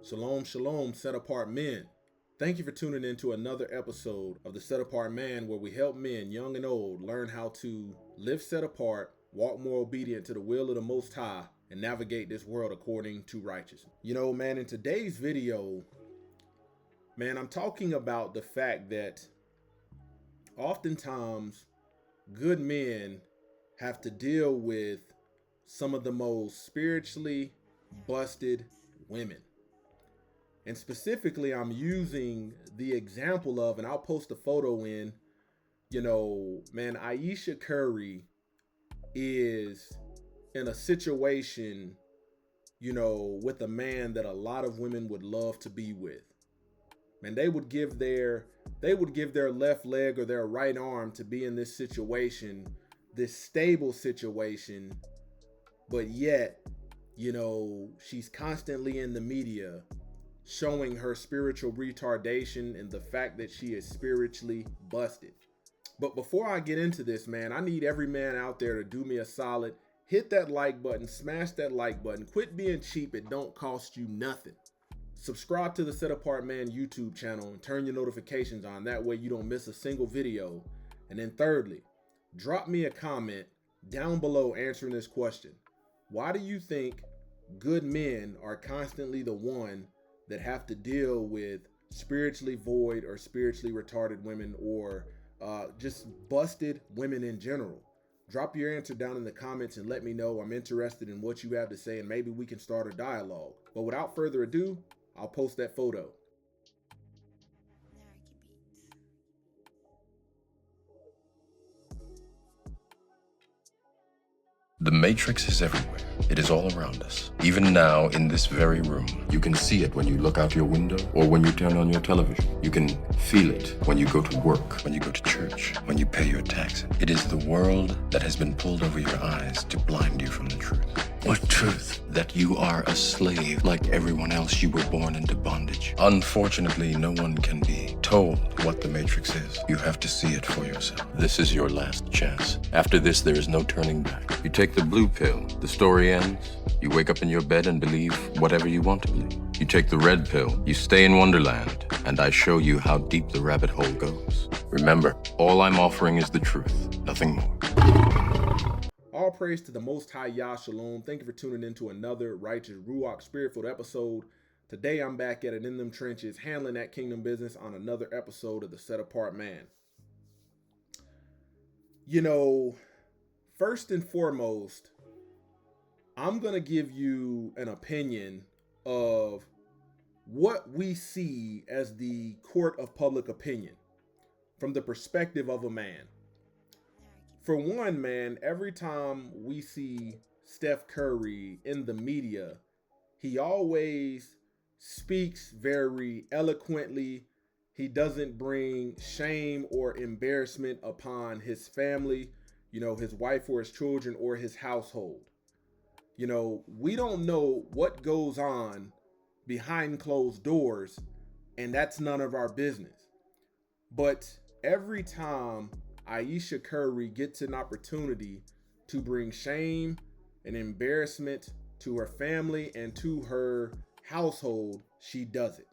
Shalom, shalom, set apart men. Thank you for tuning in to another episode of the Set Apart Man, where we help men, young and old, learn how to live set apart, walk more obedient to the will of the Most High, and navigate this world according to righteousness. You know, man, in today's video, man, I'm talking about the fact that oftentimes good men have to deal with some of the most spiritually busted women. And specifically, I'm using the example of, and I'll post a photo in, man, Ayesha Curry is in a situation, with a man that a lot of women would love to be with. Man, they would give their left leg or their right arm to be in this situation, this stable situation, but yet, she's constantly in the media showing her spiritual retardation and the fact that she is spiritually busted. But before I get into this, man, I need every man out there to do me a solid. Hit that like button, smash that like button, quit being cheap. It don't cost you nothing. Subscribe to the Set Apart Man YouTube channel and turn your notifications on. That way you don't miss a single video. And then thirdly, drop me a comment down below answering this question. Why do you think good men are constantly the one that have to deal with spiritually void or spiritually retarded women, or just busted women in general? Drop your answer down in the comments and let me know. I'm interested in what you have to say, and maybe we can start a dialogue. But without further ado, I'll post that photo. The Matrix is everywhere. It is all around us. Even now, in this very room. You can see it when you look out your window or when you turn on your television. You can feel it when you go to work, when you go to church, when you pay your taxes. It is the world that has been pulled over your eyes to blind you from the truth. What truth? That you are a slave. Like everyone else, you were born into bondage. Unfortunately, no one can be told what the Matrix is. You have to see it for yourself. This is your last chance. After this, there is no turning back. You take the blue pill. The story ends. You wake up in your bed and believe whatever you want to believe. You take the red pill. You stay in Wonderland, and I show you how deep the rabbit hole goes. Remember, all I'm offering is the truth, nothing more. All praise to the Most High Yah Shalom. Thank you for tuning in to another righteous Ruach Spirit-filled episode. Today I'm back at it in them trenches, handling that kingdom business on another episode of the Set Apart Man. First and foremost, I'm going to give you an opinion of what we see as the court of public opinion from the perspective of a man. For one, man, every time we see Steph Curry in the media, he always speaks very eloquently. He doesn't bring shame or embarrassment upon his family, his wife or his children or his household. We don't know what goes on behind closed doors, and that's none of our business. But every time Ayesha Curry gets an opportunity to bring shame and embarrassment to her family and to her household, she does it.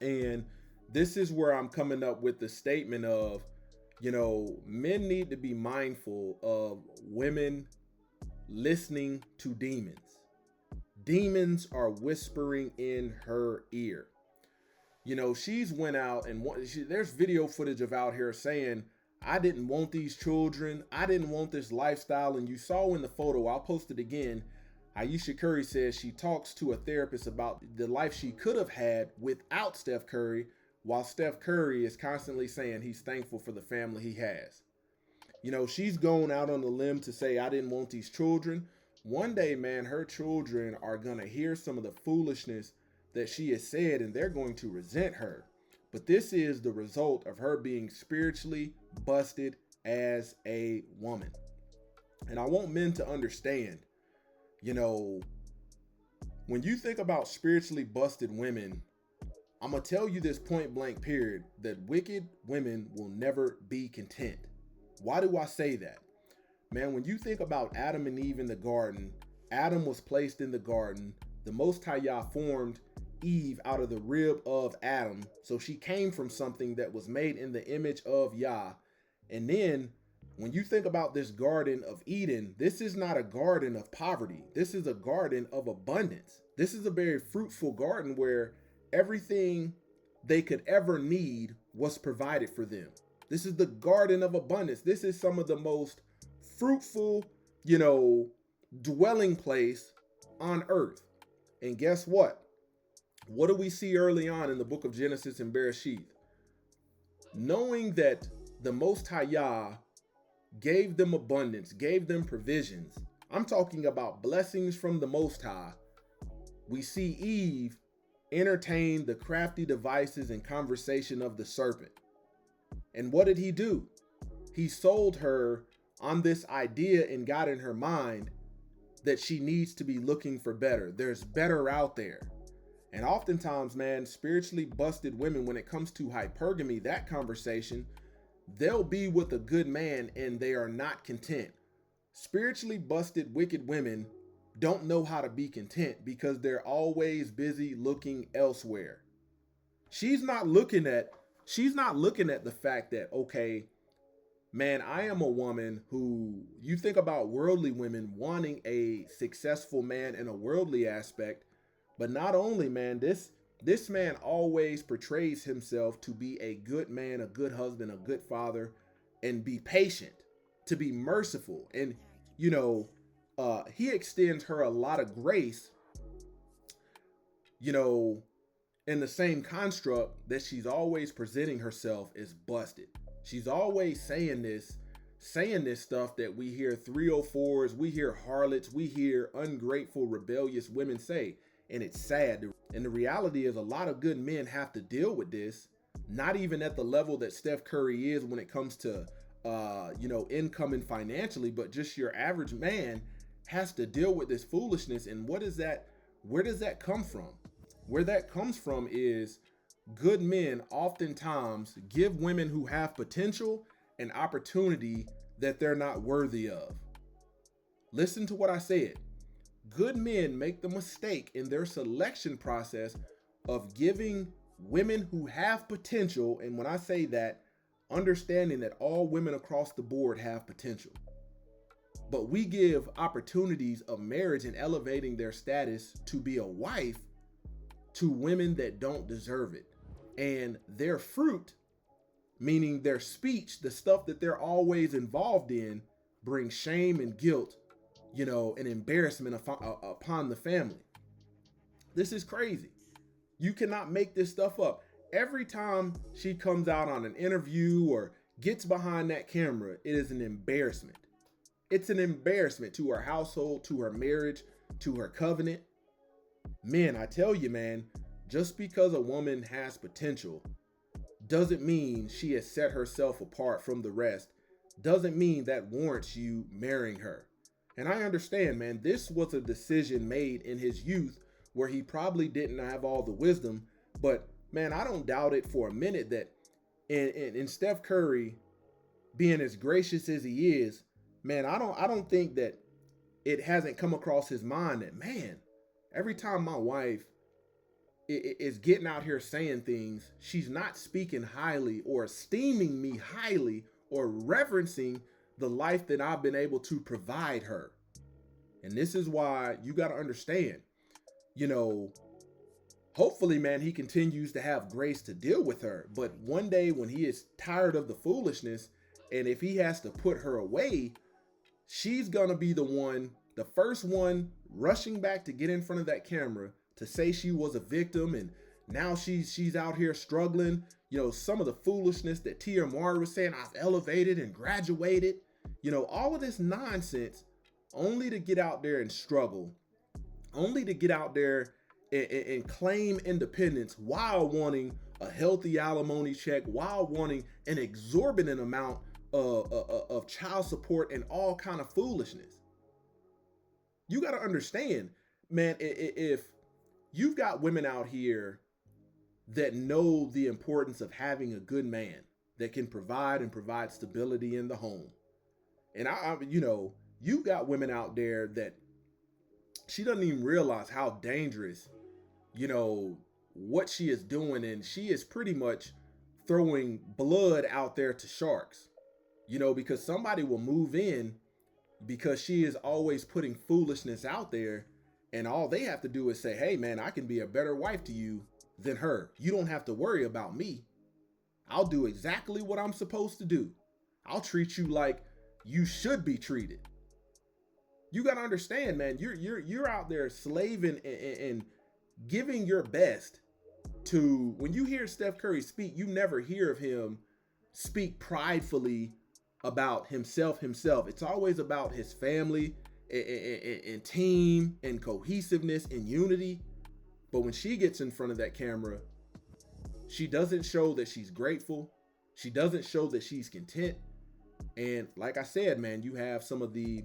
And this is where I'm coming up with the statement of, men need to be mindful of women listening to demons. Demons are whispering in her ear. She's went out and there's video footage of out here saying, I didn't want these children. I didn't want this lifestyle. And you saw in the photo, I'll post it again. Ayesha Curry says she talks to a therapist about the life she could have had without Steph Curry, while Steph Curry is constantly saying he's thankful for the family he has. She's going out on the limb to say, I didn't want these children. One day, man, her children are going to hear some of the foolishness that she has said, and they're going to resent her. But this is the result of her being spiritually busted as a woman. And I want men to understand, when you think about spiritually busted women, I'm going to tell you this point blank period, that wicked women will never be content. Why do I say that? Man, when you think about Adam and Eve in the garden, Adam was placed in the garden. The Most High Yah formed Eve out of the rib of Adam. So she came from something that was made in the image of Yah. And then when you think about this Garden of Eden, this is not a garden of poverty. This is a garden of abundance. This is a very fruitful garden where everything they could ever need was provided for them. This is the garden of abundance. This is some of the most fruitful, dwelling place on earth. And guess what? What do we see early on in the book of Genesis and Bereshith? Knowing that the Most High Yah gave them abundance, gave them provisions. I'm talking about blessings from the Most High. We see Eve entertain the crafty devices and conversation of the serpent. And what did he do? He sold her on this idea and got in her mind that she needs to be looking for better. There's better out there. And oftentimes, man, spiritually busted women, when it comes to hypergamy, that conversation, they'll be with a good man and they are not content. Spiritually busted, wicked women don't know how to be content because they're always busy looking elsewhere. She's not looking at the fact that, okay, man, I am a woman who, you think about worldly women wanting a successful man in a worldly aspect, but not only, man, this man always portrays himself to be a good man, a good husband, a good father, and be patient, to be merciful. And, he extends her a lot of grace, in the same construct that she's always presenting herself as busted. She's always saying this stuff that we hear 304s, we hear harlots, we hear ungrateful, rebellious women say. And it's sad. And the reality is a lot of good men have to deal with this, not even at the level that Steph Curry is when it comes to, income and financially, but just your average man has to deal with this foolishness. And where does that come from? Where that comes from is good men oftentimes give women who have potential an opportunity that they're not worthy of. Listen to what I said. Good men make the mistake in their selection process of giving women who have potential, and when I say that, understanding that all women across the board have potential. But we give opportunities of marriage and elevating their status to be a wife to women that don't deserve it. And their fruit, meaning their speech, the stuff that they're always involved in, brings shame and guilt, an embarrassment upon the family. This is crazy. You cannot make this stuff up. Every time she comes out on an interview or gets behind that camera, it is an embarrassment. It's an embarrassment to her household, to her marriage, to her covenant. Men, I tell you, man, just because a woman has potential doesn't mean she has set herself apart from the rest. Doesn't mean that warrants you marrying her. And I understand, man, this was a decision made in his youth where he probably didn't have all the wisdom. But, man, I don't doubt it for a minute that in Steph Curry being as gracious as he is, man, I don't think that it hasn't come across his mind that, man, every time my wife is getting out here saying things, she's not speaking highly or esteeming me highly or reverencing the life that I've been able to provide her. And this is why you got to understand, hopefully, man, he continues to have grace to deal with her. But one day when he is tired of the foolishness, and if he has to put her away, she's going to be the first one rushing back to get in front of that camera to say she was a victim. And now she's out here struggling. Some of the foolishness that Tia Mowry was saying, I've elevated and graduated, all of this nonsense, only to get out there and struggle, only to get out there and claim independence while wanting a healthy alimony check, while wanting an exorbitant amount of child support and all kind of foolishness. You got to understand, man, if you've got women out here that know the importance of having a good man that can provide stability in the home. And you've got women out there that she doesn't even realize how dangerous, what she is doing, and she is pretty much throwing blood out there to sharks, because somebody will move in because she is always putting foolishness out there, and all they have to do is say, hey man, I can be a better wife to you than her. You don't have to worry about me. I'll do exactly what I'm supposed to do. I'll treat you like you should be treated. You got to understand, man, you're out there slaving and giving your best to, when you hear Steph Curry speak, you never hear of him speak pridefully about himself. It's always about his family and team and cohesiveness and unity. But when she gets in front of that camera, she doesn't show that she's grateful. She doesn't show that she's content. And like I said, man, you have some of the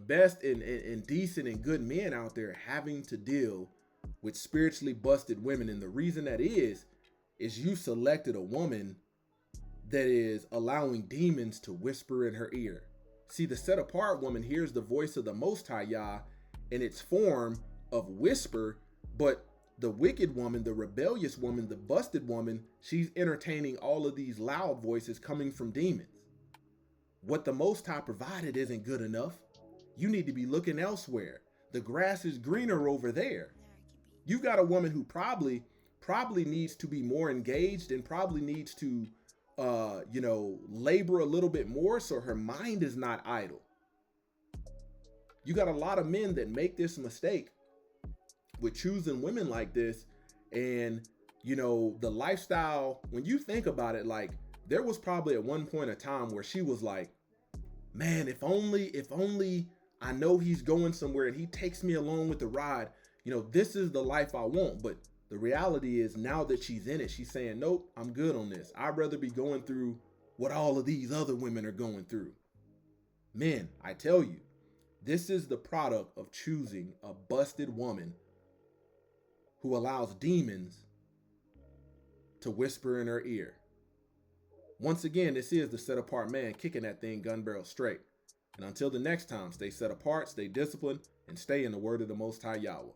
best and decent and good men out there having to deal with spiritually busted women. And the reason that is you selected a woman that is allowing demons to whisper in her ear. See, the set apart woman hears the voice of the Most High Yah in its form of whisper, but the wicked woman, the rebellious woman, the busted woman, she's entertaining all of these loud voices coming from demons. What the Most High provided isn't good enough. You need to be looking elsewhere. The grass is greener over there. You've got a woman who probably needs to be more engaged and probably needs to labor a little bit more so her mind is not idle. You got a lot of men that make this mistake with choosing women like this. And the lifestyle, when you think about it, like, there was probably at one point a time where she was like, man, if only I know he's going somewhere and he takes me along with the ride, this is the life I want. But the reality is, now that she's in it, she's saying, nope, I'm good on this. I'd rather be going through what all of these other women are going through. Men, I tell you, this is the product of choosing a busted woman who allows demons to whisper in her ear. Once again, this is the Set Apart Man, kicking that thing gun barrel straight. And until the next time, stay set apart, stay disciplined, and stay in the word of the Most High Yahweh.